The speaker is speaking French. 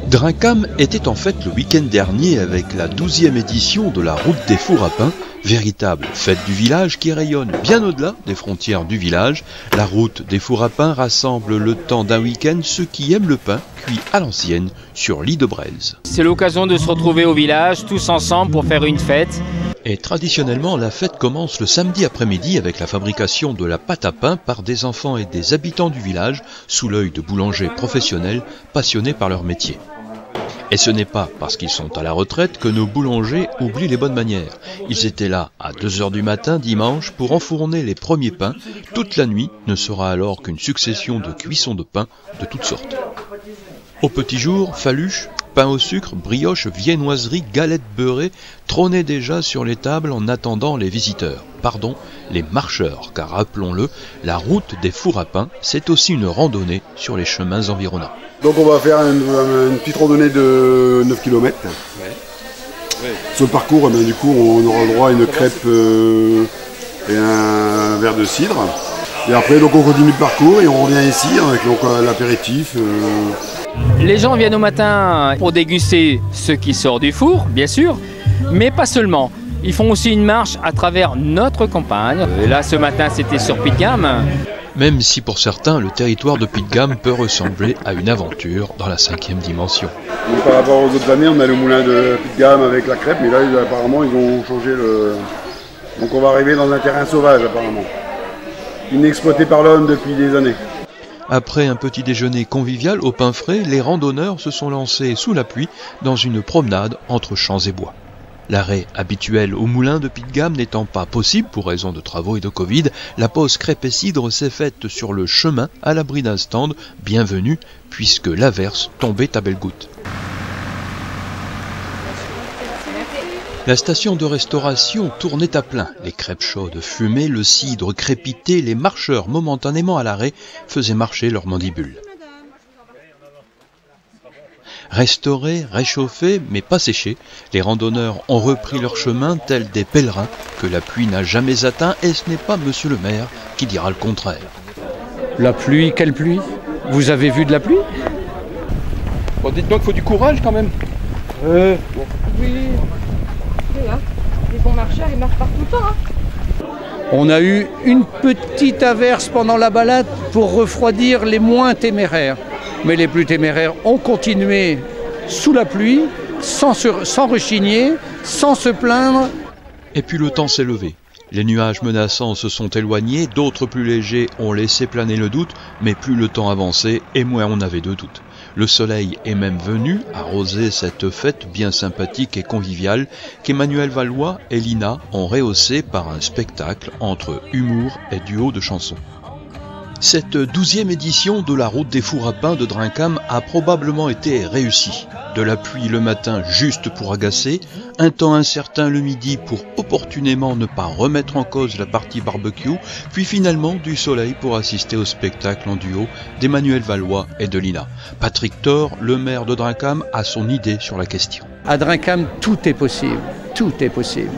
Drincam était en fait le week-end dernier avec la 12e édition de la Route des Fours à Pain, véritable fête du village qui rayonne bien au-delà des frontières du village. La Route des Fours à Pain rassemble le temps d'un week-end ceux qui aiment le pain cuit à l'ancienne sur l'île de Braise. C'est l'occasion de se retrouver au village tous ensemble pour faire une fête. Et traditionnellement, la fête commence le samedi après-midi avec la fabrication de la pâte à pain par des enfants et des habitants du village sous l'œil de boulangers professionnels passionnés par leur métier. Et ce n'est pas parce qu'ils sont à la retraite que nos boulangers oublient les bonnes manières. Ils étaient là à 2 h du matin dimanche pour enfourner les premiers pains. Toute la nuit ne sera alors qu'une succession de cuissons de pain de toutes sortes. Au petit jour, faluches, pain au sucre, brioches, viennoiseries, galettes beurrées trônaient déjà sur les tables en attendant les visiteurs. Pardon, les marcheurs, car rappelons-le, la route des fours à pain, c'est aussi une randonnée sur les chemins environnants. Donc on va faire une petite randonnée de 9 km. Ouais. Sur le parcours, du coup, on aura le droit à une crêpe et un verre de cidre. Et après, donc, on continue le parcours et on revient ici avec l'apéritif. Les gens viennent au matin pour déguster ce qui sort du four, bien sûr, mais pas seulement. Ils font aussi une marche à travers notre campagne. Là, ce matin, c'était sur Pitgam. Même si pour certains, le territoire de Pitgam peut ressembler à une aventure dans la 5e dimension. Donc, par rapport aux autres années, on a le moulin de Pitgam avec la crêpe, mais là, apparemment, ils ont changé le... Donc on va arriver dans un terrain sauvage, apparemment. Inexploité par l'homme depuis des années. Après un petit déjeuner convivial au pain frais, les randonneurs se sont lancés sous la pluie dans une promenade entre champs et bois. L'arrêt habituel au moulin de Pitgam n'étant pas possible pour raison de travaux et de Covid, la pause crêpe et cidre s'est faite sur le chemin à l'abri d'un stand, bienvenu puisque l'averse tombait à belles gouttes. La station de restauration tournait à plein. Les crêpes chaudes fumaient, le cidre crépitait, les marcheurs momentanément à l'arrêt faisaient marcher leurs mandibules. Restaurés, réchauffés, mais pas séchés, les randonneurs ont repris leur chemin tels des pèlerins que la pluie n'a jamais atteint, et ce n'est pas monsieur le maire qui dira le contraire. La pluie, quelle pluie? Vous avez vu de la pluie? Bon, dites-moi qu'il faut du courage quand même. Oui. Les bons marcheurs, ils marchent partout le temps. On a eu une petite averse pendant la balade pour refroidir les moins téméraires. Mais les plus téméraires ont continué sous la pluie, sans rechigner, sans se plaindre. Et puis le temps s'est levé. Les nuages menaçants se sont éloignés, d'autres plus légers ont laissé planer le doute, mais plus le temps avançait et moins on avait de doute. Le soleil est même venu arroser cette fête bien sympathique et conviviale qu'Emmanuel Valois et Lina ont rehaussé par un spectacle entre humour et duo de chansons. Cette 12e édition de la Route des Fours à Pain de Drincam a probablement été réussie. De la pluie le matin juste pour agacer, un temps incertain le midi pour opportunément ne pas remettre en cause la partie barbecue, puis finalement du soleil pour assister au spectacle en duo d'Emmanuel Valois et de Lina. Patrick Thor, le maire de Drincam, a son idée sur la question. À Drincam, tout est possible. Tout est possible.